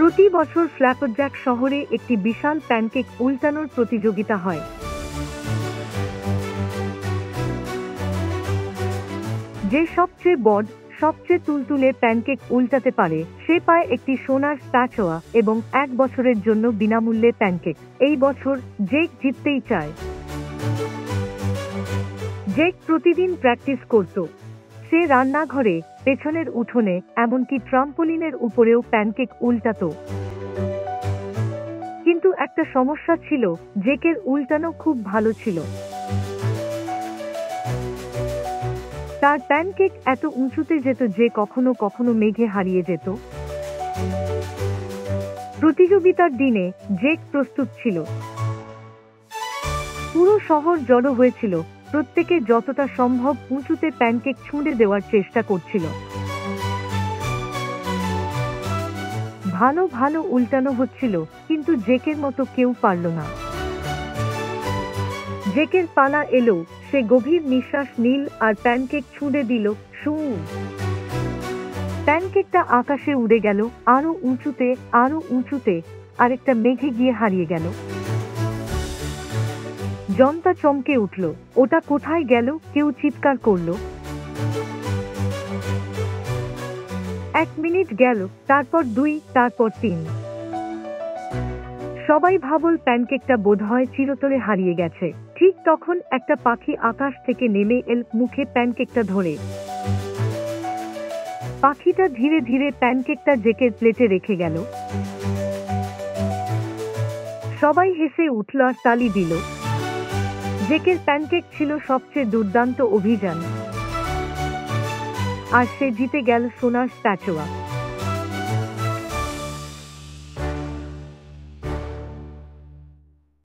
প্রতি বছর ফ্ল্যাপজ্যাক শহরে একটি বিশাল প্যানকেক উল্টানোর প্রতিযোগিতা হয়। যে সবচেয়ে বড়, সবচেয়ে তুলতুলে প্যানকেক উল্টাতে পারে সে পায় একটি সোনার স্প্যাচুলা এবং 1 বছরের জন্য বিনামূল্যে প্যানকেক। এই বছর জেক জিততেই চায়। জেক প্রতিদিন প্র্যাকটিস করত। সে রান্নাঘরে, পেছনের উঠোনে, এমনকি ট্রাম্পোলিনের উপরেও প্যানকেক উল্টাতো। কিন্তু একটা সমস্যা ছিল, জেকের উল্টানো খুব ভালো ছিল। তার প্যানকেক এত উঁচুতে যেত যে কখনো কখনো মেঘে হারিয়ে যেত। প্রতিযোগিতার দিনে জেক প্রস্তুত ছিল। পুরো শহর জড়ো হয়েছিল, প্রত্যেকে যতটা সম্ভব উঁচুতে প্যানকেক ছুঁড়ে দেওয়ার চেষ্টা করছিল। ভালো ভালো উল্টানো হচ্ছিল, কিন্তু জেকের মতো কেউ পারল না। জেকের পালা এলো। সে গভীর নিঃশ্বাস নিল আর প্যানকেক ছুঁড়ে দিল। শু! প্যানকেকটা আকাশে উড়ে গেল, আরো উঁচুতে, আরো উঁচুতে, আরেকটা মেঘে গিয়ে হারিয়ে গেল। জনতা চমকে উঠল। ওটা কোথায় গেল? কেউ চিৎকার করল। 1 মিনিট গেল, তারপর 2, তারপর 3। সবাই ভাবল প্যানকেকটা বোধহয় চিরতরে হারিয়ে গেছে। ঠিক তখন একটা পাখি আকাশ থেকে নেমে এল, মুখে প্যানকেকটা ধরে। পাখিটা ধীরে ধীরে প্যানকেকটা জেকের প্লেটে রেখে গেল। সবাই হেসে উঠল আর তালি দিল। জেকের প্যানকেক ছিল সবচেয়ে দুর্দান্ত অভিযান, আর সে জিতে গেল সোনার স্প্যাচুলা।